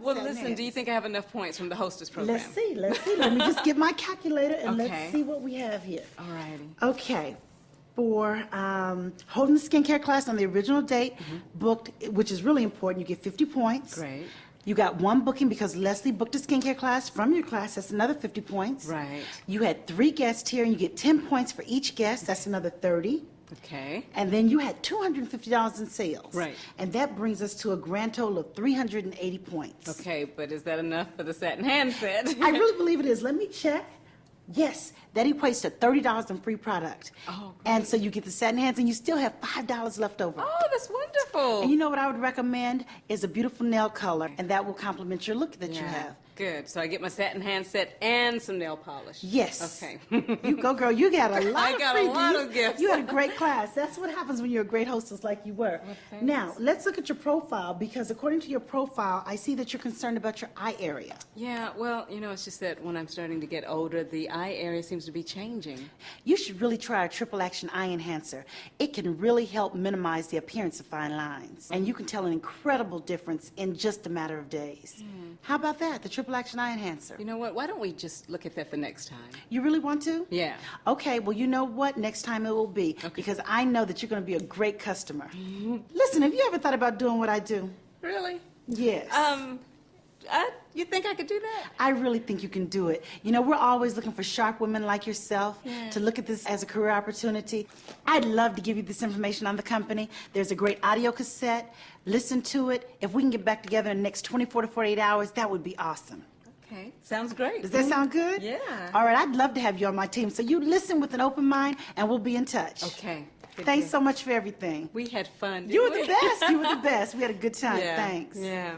Well, listen, do you think I have enough points from the Hostess program? Let's see. Let me just get my calculator and Okay. let's see what we have here. All righty. Okay. For holding the skincare class on the original date, booked, which is really important, you get 50 points. Great. You got one booking because Leslie booked a skincare class from your class. That's another 50 points. Right. You had 3 guests here, and you get 10 points for each guest. That's another 30. Okay. And then you had $250 in sales. Right. And that brings us to a grand total of 380 points. Okay, but is that enough for the satin handset? I really believe it is. Let me check. Yes, that equates to $30 in free product. Oh, great. And so you get the satin hands, and you still have $5 left over. Oh, that's wonderful. And you know what I would recommend is a beautiful nail color, and that will complement your look that you have. Good. So I get my satin handset and some nail polish. Yes. Okay. You go, girl. You got a lot I of got a lot of gifts. You had a great class. That's what happens when you're a great hostess like you were. Well, thanks. Now, let's look at your profile, because according to your profile, I see that you're concerned about your eye area. Yeah, well, you know, it's just that when I'm starting to get older, the eye area seems to be changing. You should really try a triple action eye enhancer. It can really help minimize the appearance of fine lines. And you can tell an incredible difference in just a matter of days. How about that, the triple action eye enhancer? You know what? Why don't we just look at that for next time? You really want to? Yeah. Okay, well, you know what? Next time it will be. Okay. Because I know that you're going to be a great customer. Listen, have you ever thought about doing what I do? Really? Yes. You think I could do that? I really think you can do it. You know, we're always looking for sharp women like yourself to look at this as a career opportunity. I'd love to give you this information on the company. There's a great audio cassette. Listen to it. If we can get back together in the next 24 to 48 hours, that would be awesome. Okay. Sounds great. Does that sound good? Yeah. All right, I'd love to have you on my team. So you listen with an open mind, and we'll be in touch. Okay. Good Thanks deal. so much for everything. We had fun. You were didn't the we? best. You were the best. We had a good time. Yeah. Thanks. Yeah.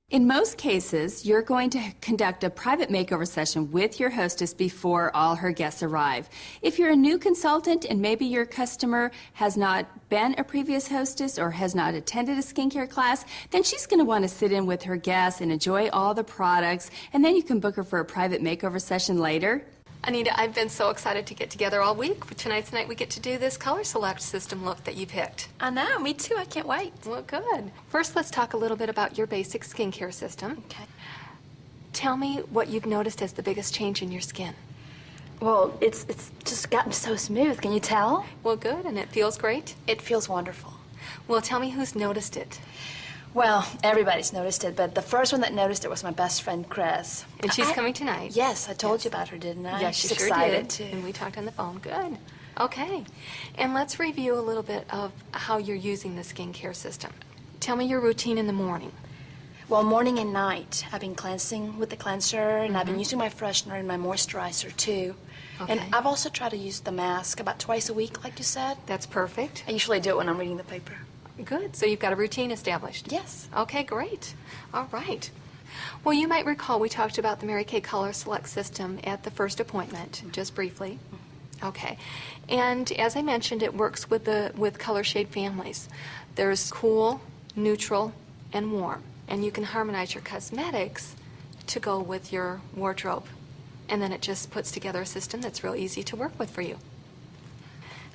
In most cases, you're going to conduct a private makeover session with your hostess before all her guests arrive. If you're a new consultant and maybe your customer has not been a previous hostess or has not attended a skincare class, then she's going to want to sit in with her guests and enjoy all the products, and then you can book her for a private makeover session later. Anita, I've been so excited to get together all week. Tonight's the night we get to do this color select system look that you picked. I know, me too. I can't wait. Well, good. First, let's talk a little bit about your basic skincare system. Okay. Tell me what you've noticed as the biggest change in your skin. Well, it's just gotten so smooth. Can you tell? Well, good, and it feels great. It feels wonderful. Well, tell me who's noticed it. Well, everybody's noticed it, but the first one that noticed it was my best friend, Chris. And she's coming tonight. Yes, I told you about her, didn't I? Yes, She's she sure excited, did. too. And we talked on the phone. Good. Okay. And let's review a little bit of how you're using the skincare system. Tell me your routine in the morning. Well, morning and night, I've been cleansing with the cleanser, and I've been using my freshener and my moisturizer, too. Okay. And I've also tried to use the mask about twice a week, like you said. That's perfect. I usually do it when I'm reading the paper. Good. So you've got a routine established. Yes. Okay, great. All right. Well, you might recall we talked about the Mary Kay Color Select system at the first appointment, just briefly. Okay. And as I mentioned, it works with color shade families. There's cool, neutral, and warm. And you can harmonize your cosmetics to go with your wardrobe. And then it just puts together a system that's real easy to work with for you.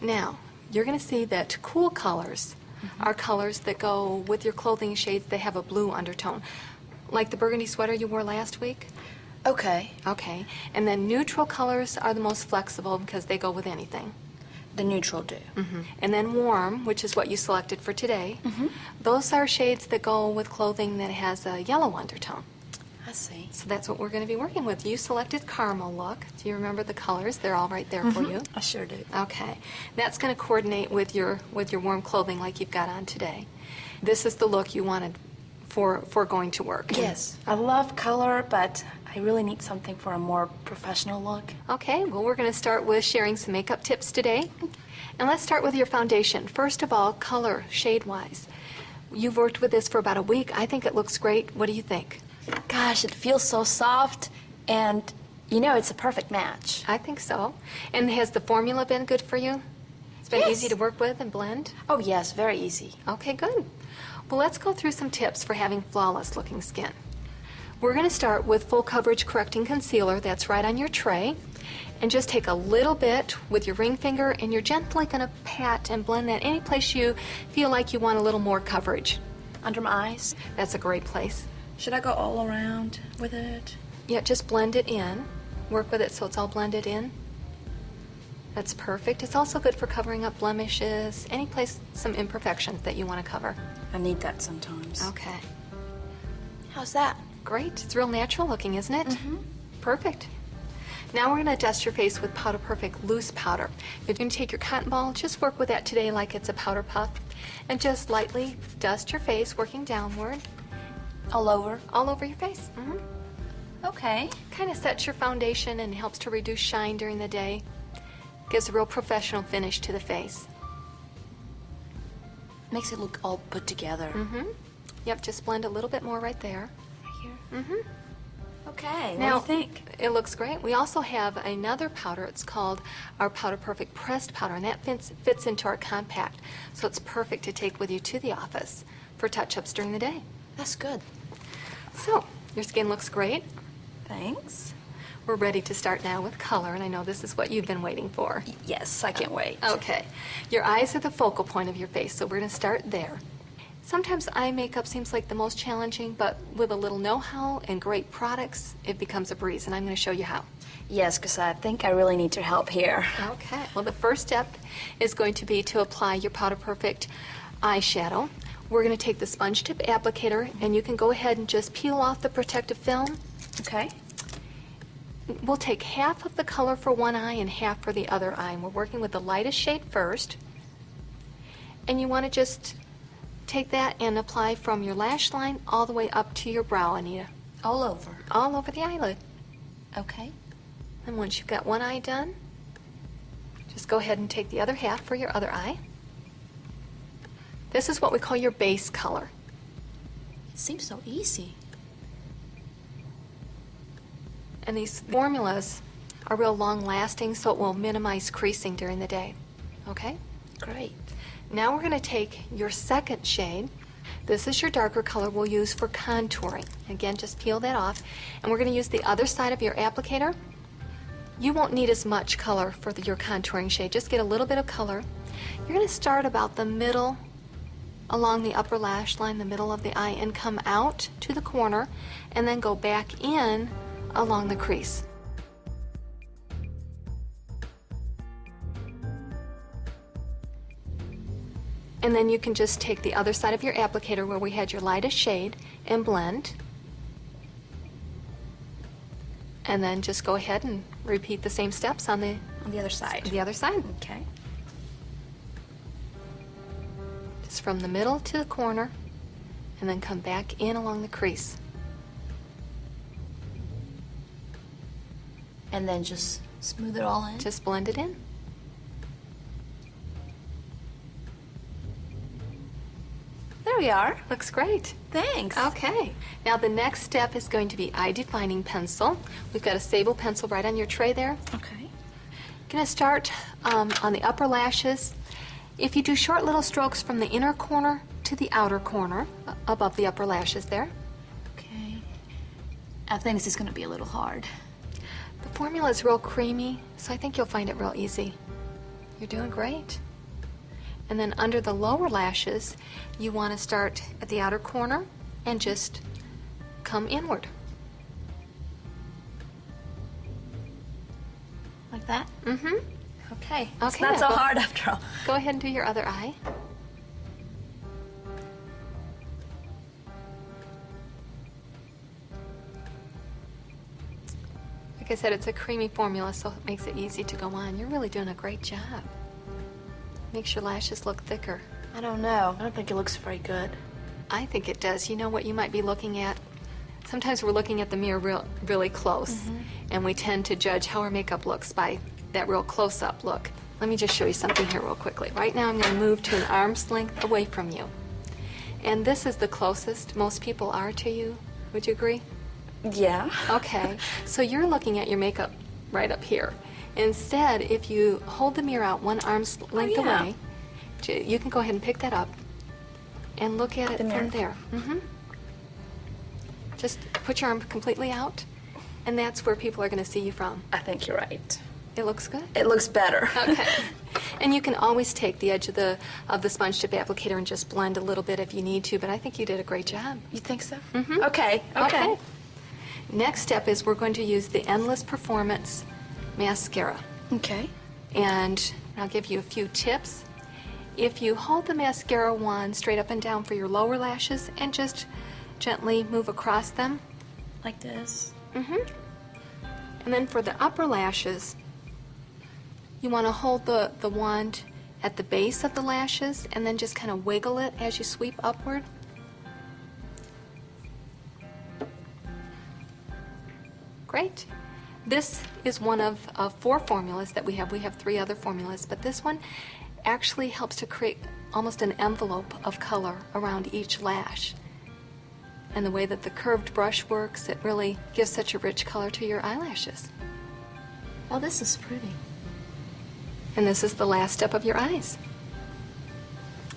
Now, you're going to see that cool colors are colors that go with your clothing shades. They have a blue undertone, like the burgundy sweater you wore last week. Okay. Okay. And then neutral colors are the most flexible because they go with anything. The neutral do. And then warm, which is what you selected for today, those are shades that go with clothing that has a yellow undertone. I see. So that's what we're going to be working with. You selected caramel look. Do you remember the colors? They're all right there for you. I sure do. Okay. That's going to coordinate with your warm clothing like you've got on today. This is the look you wanted for going to work. Yes. I love color, but I really need something for a more professional look. Okay, well, we're going to start with sharing some makeup tips today. And let's start with your foundation. First of all, color, shade-wise. You've worked with this for about a week. I think it looks great. What do you think? Gosh, it feels so soft, and you know, it's a perfect match. I think so. And has the formula been good for you? It's been Yes. easy to work with and blend? Oh yes, very easy. Okay, good. Well, let's go through some tips for having flawless looking skin. We're going to start with full coverage correcting concealer. That's right on your tray. And just take a little bit with your ring finger, and you're gently going to pat and blend that any place you feel like you want a little more coverage. Under my eyes? That's a great place. Should I go all around with it? Yeah, just blend it in. Work with it so it's all blended in. That's perfect. It's also good for covering up blemishes, any place, some imperfections that you want to cover. I need that sometimes. Okay. How's that? Great. It's real natural looking, isn't it? Perfect. Now we're going to dust your face with Powder Perfect loose powder. You're going to take your cotton ball, just work with that today like it's a powder puff, and just lightly dust your face, working downward. All over? All over your face. Okay. Kind of sets your foundation and helps to reduce shine during the day. Gives a real professional finish to the face. Makes it look all put together. Yep, just blend a little bit more right there. Right here? Okay, Now, what do you think? It looks great. We also have another powder. It's called our Powder Perfect Pressed Powder, and that fits into our compact. So it's perfect to take with you to the office for touch-ups during the day. That's good. So, your skin looks great. Thanks. We're ready to start now with color, and I know this is what you've been waiting for. Yes, I can't wait. Okay. Your eyes are the focal point of your face, so we're going to start there. Sometimes eye makeup seems like the most challenging, but with a little know-how and great products, it becomes a breeze, and I'm going to show you how. Yes, because I think I really need your help here. Okay. Well, the first step is going to be to apply your Powder Perfect eyeshadow. We're going to take the sponge tip applicator, and you can go ahead and just peel off the protective film. Okay. We'll take half of the color for one eye and half for the other eye. And we're working with the lightest shade first. And you want to just take that and apply from your lash line all the way up to your brow, Anita. All over. All over the eyelid. Okay. And once you've got one eye done, just go ahead and take the other half for your other eye. This is what we call your base color. It seems so easy. And these formulas are real long-lasting, so it will minimize creasing during the day. Okay? Great. Now we're going to take your second shade. This is your darker color we'll use for contouring. Again, just peel that off. And we're going to use the other side of your applicator. You won't need as much color for your contouring shade. Just get a little bit of color. You're going to start about the middle, along the upper lash line, the middle of the eye, and come out to the corner, and then go back in along the crease. And then you can just take the other side of your applicator where we had your lightest shade and blend. And then just go ahead and repeat the same steps on the other side. The other side. Okay. Just from the middle to the corner, and then come back in along the crease. And then just smooth it all in. Just blend it in. There we are. Looks great. Thanks. Okay. Now the next step is going to be eye defining pencil. We've got a sable pencil right on your tray there. Okay. Going to start on the upper lashes. If you do short little strokes from the inner corner to the outer corner, above the upper lashes there. Okay. I think this is going to be a little hard. The formula is real creamy, so I think you'll find it real easy. You're doing great. And then under the lower lashes, you want to start at the outer corner and just come inward. Like that? Mm-hmm. Okay. Okay, It's not so well- hard after all. Go ahead and do your other eye. Like I said, it's a creamy formula, so it makes it easy to go on. You're really doing a great job. Makes your lashes look thicker. I don't know. I don't think it looks very good. I think it does. You know what you might be looking at? Sometimes we're looking at the mirror really close, and we tend to judge how our makeup looks by that real close-up look. Let me just show you something here real quickly. Right now I'm going to move to an arm's length away from you. And this is the closest most people are to you. Would you agree? Yeah. Okay, so you're looking at your makeup right up here. Instead, if you hold the mirror out one arm's length yeah. away, you can go ahead and pick that up and look at it The from mirror. there. Just put your arm completely out And that's where people are going to see you from. I think you're right. It looks good? It looks better. Okay. And you can always take the edge of the sponge tip applicator and just blend a little bit if you need to, but I think you did a great job. You think so? Mhm. Okay. Okay. Next step is we're going to use the Endless Performance mascara. Okay. And I'll give you a few tips. If you hold the mascara wand straight up and down for your lower lashes and just gently move across them. Like this. And then for the upper lashes, you want to hold the wand at the base of the lashes and then just kind of wiggle it as you sweep upward. Great. This is one of 4 formulas that we have. We have 3 other formulas, but this one actually helps to create almost an envelope of color around each lash. And the way that the curved brush works, it really gives such a rich color to your eyelashes. Oh, this is pretty. And this is the last step of your eyes.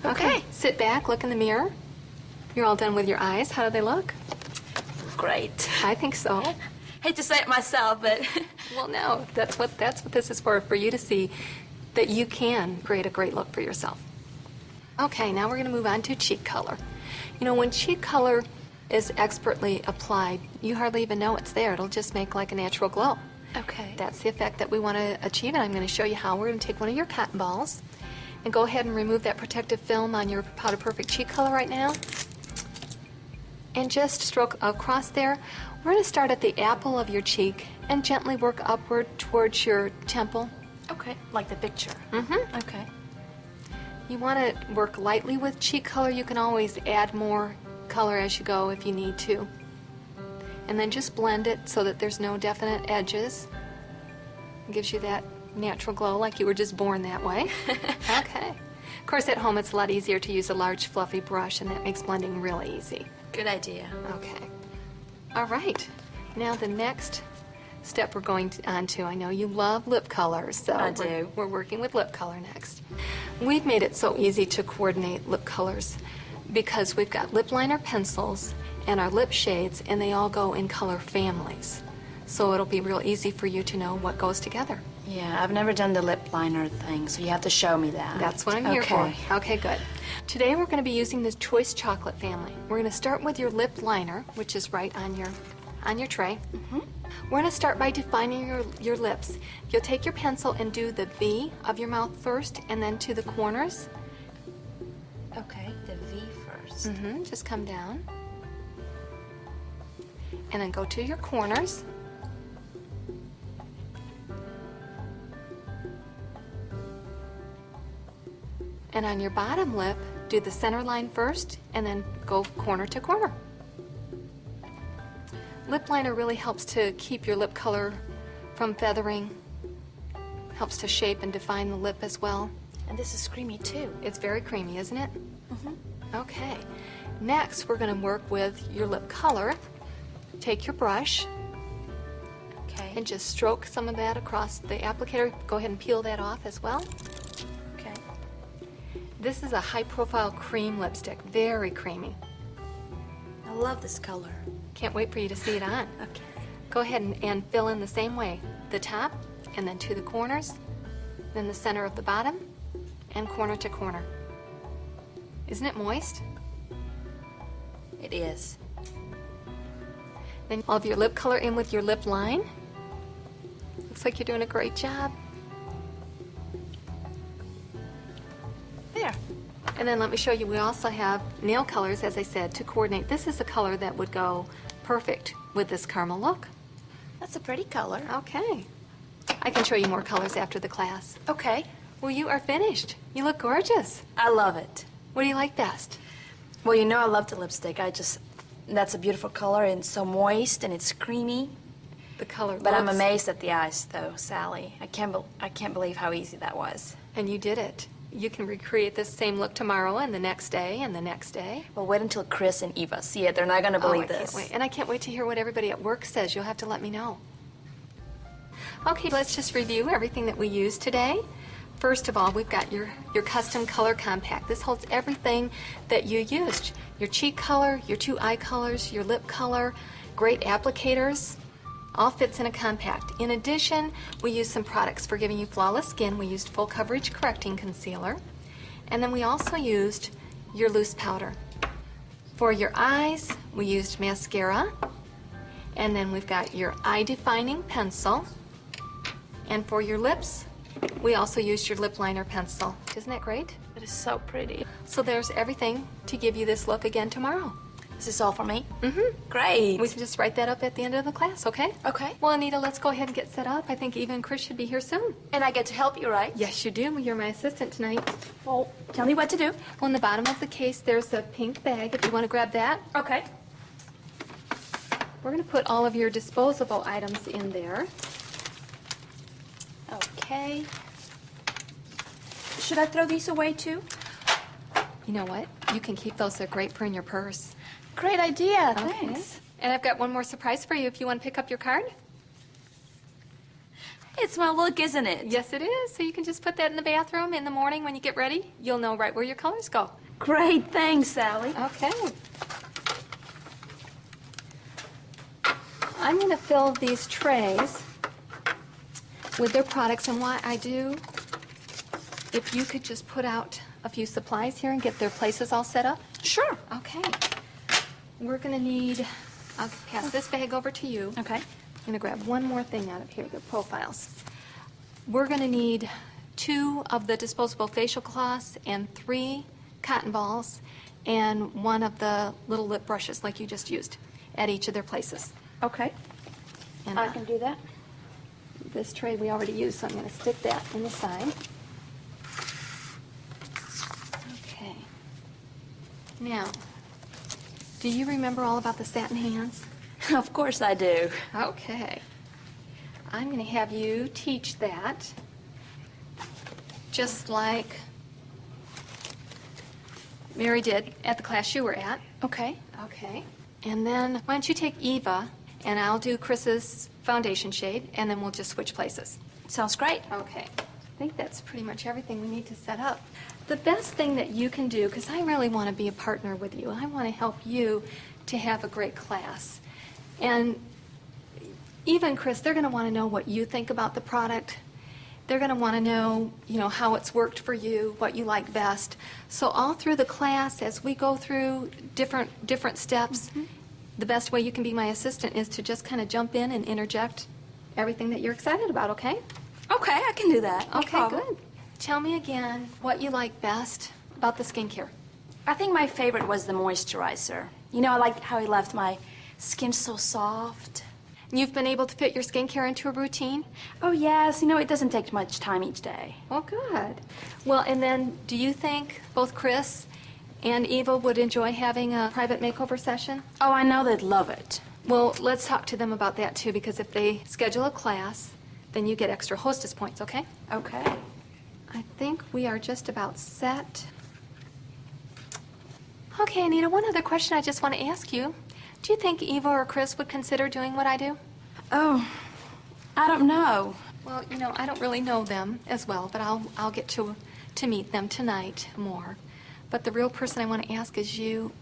Okay, sit back, look in the mirror. You're all done with your eyes. How do they look? Great. I think so. Hate to say it myself, but Well, no, that's what this is for you to see that you can create a great look for yourself. Okay, now we're going to move on to cheek color. You know, when cheek color is expertly applied, you hardly even know it's there. It'll just make like a natural glow. okay. That's the effect that we want to achieve, and I'm going to show you how. We're going to take one of your cotton balls and go ahead and remove that protective film on your Powder Perfect cheek color right now. And just stroke across there. We're going to start at the apple of your cheek and gently work upward towards your temple. Okay. Like the picture. Mm-hmm. Okay. You want to work lightly with cheek color. You can always add more color as you go if you need to. And then just blend it so that there's no definite edges. It gives you that natural glow like you were just born that way. Okay. Of course, at home it's a lot easier to use a large fluffy brush, and that makes blending really easy. Good idea. Okay. All right. Now the next step we're going on to, I know you love lip colors, so I do. we're working with lip color next. We've made it so easy to coordinate lip colors because we've got lip liner pencils and our lip shades, and they all go in color families. So it'll be real easy for you to know what goes together. Yeah, I've never done the lip liner thing, so you have to show me that. That's what I'm here Okay. for. Okay, good. Today we're going to be using the Choice Chocolate family. We're going to start with your lip liner, which is right on your tray. We're going to start by defining your lips. You'll take your pencil and do the V of your mouth first, and then to the corners. Okay, the V first. Just come down. And then go to your corners. And on your bottom lip, do the center line first, and then go corner to corner. Lip liner really helps to keep your lip color from feathering, helps to shape and define the lip as well. And this is creamy too. It's very creamy, isn't it? Okay. Next, we're going to work with your lip color. Take your brush Okay. and just stroke some of that across the applicator. Go ahead and peel that off as well. Okay. This is a high-profile cream lipstick, very creamy. I love this color. Can't wait for you to see it on. Okay. Go ahead and fill in the same way. The top, and then to the corners, then the center of the bottom, and corner to corner. Isn't it moist? It is. Then all of your lip color in with your lip line. Looks like you're doing a great job. There. And then let me show you, we also have nail colors, as I said, to coordinate. This is a color that would go perfect with this caramel look. That's a pretty color. Okay. I can show you more colors after the class. Okay. Well, you are finished. You look gorgeous. I love it. What do you like best? Well, you know I love the lipstick. That's a beautiful color, and it's so moist and it's creamy. The color But I'm looks- amazed at the eyes, though, Sally. I can't believe how easy that was. And you did it. You can recreate this same look tomorrow and the next day and the next day. Well, wait until Chris and Eva see it. They're not going to believe I this. can't wait. And I can't wait to hear what everybody at work says. You'll have to let me know. Okay, let's just review everything that we used today. First of all, we've got your custom color compact. This holds everything that you used. Your cheek color, your 2 eye colors, your lip color, great applicators. All fits in a compact. In addition, we used some products for giving you flawless skin. We used full coverage correcting concealer. And then we also used your loose powder. For your eyes, we used mascara. And then we've got your eye defining pencil. And for your lips, we also used your lip liner pencil. Isn't that great? It is so pretty. So there's everything to give you this look again tomorrow. Is this all for me? Mm-hmm. Great. We can just write that up at the end of the class, okay? Okay. Well, Anita, let's go ahead and get set up. I think Eva and Chris should be here soon. And I get to help you, right? Yes, you do. You're my assistant tonight. Well, tell me what to do. Well, in the bottom of the case, there's a pink bag, if you want to grab that. Okay. We're going to put all of your disposable items in there. Okay. Should I throw these away too? You know what? You can keep those. They're great for in your purse. Great idea. Okay. Thanks. And I've got one more surprise for you if you want to pick up your card. It's my look, isn't it? Yes, it is. So you can just put that in the bathroom in the morning when you get ready. You'll know right where your colors go. Great. Thanks, Sally. Okay. I'm going to fill these trays with their products, and what I do, if you could just put out a few supplies here and get their places all set up. Sure. Okay. We're going to need, I'll pass this bag over to you. Okay. I'm going to grab one more thing out of here, the profiles. We're going to need 2 of the disposable facial cloths and 3 cotton balls and 1 of the little lip brushes like you just used at each of their places. Okay. And I can do that. this tray we already used, so I'm going to stick that in the side. Okay. Now, do you remember all about the satin hands? Of course I do. Okay. I'm going to have you teach that, just like Mary did at the class you were at. Okay. Okay. And then why don't you take Eva, and I'll do Chris's foundation shade, and then we'll just switch places. Sounds great. Okay. I think that's pretty much everything we need to set up. The best thing that you can do, because I really want to be a partner with you, I want to help you to have a great class. And Eva and Chris, they're going to want to know what you think about the product. They're going to want to know, how it's worked for you, what you like best. So all through the class, as we go through different steps, the best way you can be my assistant is to just kind of jump in and interject everything that you're excited about, okay? Okay, I can do that. No Okay, problem. good. Tell me again what you like best about the skincare. I think my favorite was the moisturizer. I like how it left my skin so soft. You've been able to fit your skincare into a routine? Oh, yes. It doesn't take much time each day. Well, good. Well, and then do you think both Chris and Eva would enjoy having a private makeover session? Oh, I know they'd love it. Well, let's talk to them about that too, because if they schedule a class, then you get extra hostess points, okay? Okay. I think we are just about set. Okay, Anita, one other question I just want to ask you. Do you think Eva or Chris would consider doing what I do? Oh, I don't know. Well, I don't really know them as well, but I'll get to meet them tonight more. But the real person I want to ask is you.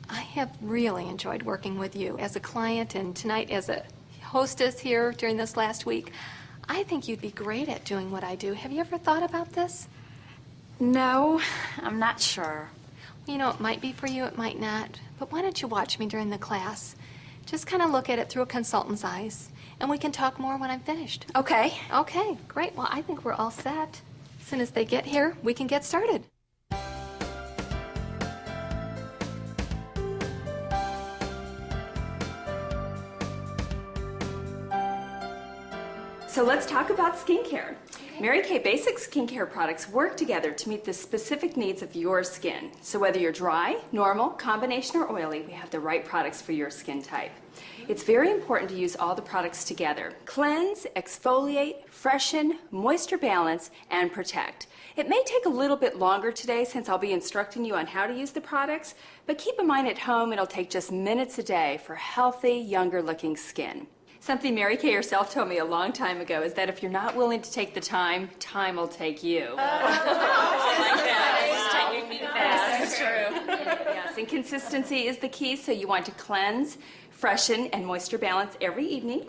I have really enjoyed working with you as a client and tonight as a hostess here during this last week. I think you'd be great at doing what I do. Have you ever thought about this? No, I'm not sure. It might be for you, it might not. But why don't you watch me during the class? Just kind of look at it through a consultant's eyes, and we can talk more when I'm finished. Okay. Okay, great. Well, I think we're all set. As soon as they get here, we can get started. So let's talk about skincare. Mary Kay Basic skincare products work together to meet the specific needs of your skin. So whether you're dry, normal, combination, or oily, we have the right products for your skin type. It's very important to use all the products together. Cleanse, exfoliate, freshen, moisture balance, and protect. It may take a little bit longer today since I'll be instructing you on how to use the products, but keep in mind at home it'll take just minutes a day for healthy, younger looking skin. Something Mary Kay herself told me a long time ago is that if you're not willing to take the time, time will take you. Like that. Taking me fast. That's true. Yes, and consistency is the key, so you want to cleanse, freshen, and moisture balance every evening.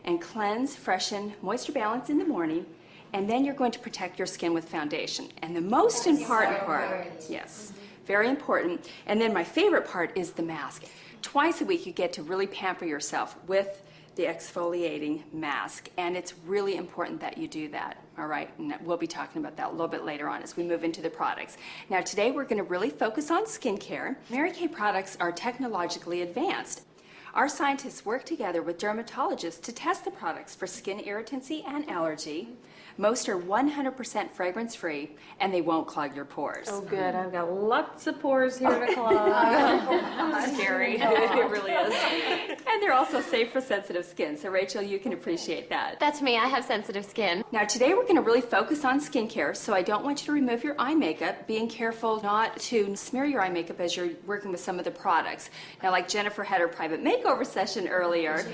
and cleanse, freshen, moisture balance in the morning, and then you're going to protect your skin with foundation. And the most important part, yes, very important. And then my favorite part is the mask. Twice a week you get to really pamper yourself with the exfoliating mask, and it's really important that you do that, all right? And we'll be talking about that a little bit later on as we move into the products. Now today we're going to really focus on skincare. Mary Kay products are technologically advanced. Our scientists work together with dermatologists to test the products for skin irritancy and allergy. Most are 100% fragrance-free, and they won't clog your pores. Oh, good. I've got lots of pores here to clog. Scary. It really is. And they're also safe for sensitive skin. So Rachel, you can appreciate that. That's me. I have sensitive skin. Now today we're going to really focus on skincare, so I don't want you to remove your eye makeup, being careful not to smear your eye makeup as you're working with some of the products. Now like Jennifer had her private makeover session earlier.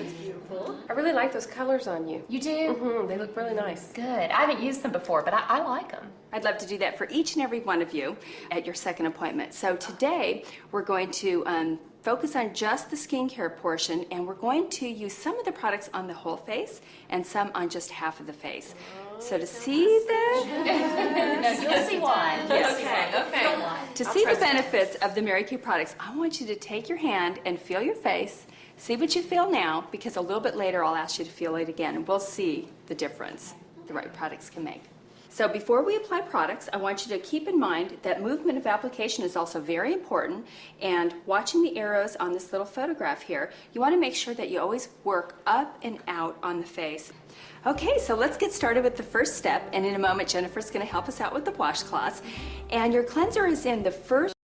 I really like those colors on you. You do? They look really nice. Good. I haven't used them before, but I like them. I'd love to do that for each and every one of you at your second appointment. So today we're going to focus on just the skincare portion, and we're going to use some of the products on the whole face and some on just half of the face. So to see You'll see why. to see the benefits of the Mary Kay products, I want you to take your hand and feel your face. See what you feel now, because a little bit later I'll ask you to feel it again, and we'll see the difference the right products can make. So before we apply products, I want you to keep in mind that movement of application is also very important, and watching the arrows on this little photograph here, you want to make sure that you always work up and out on the face. Okay, so let's get started with the first step, and in a moment Jennifer's going to help us out with the washcloths. And your cleanser is in the first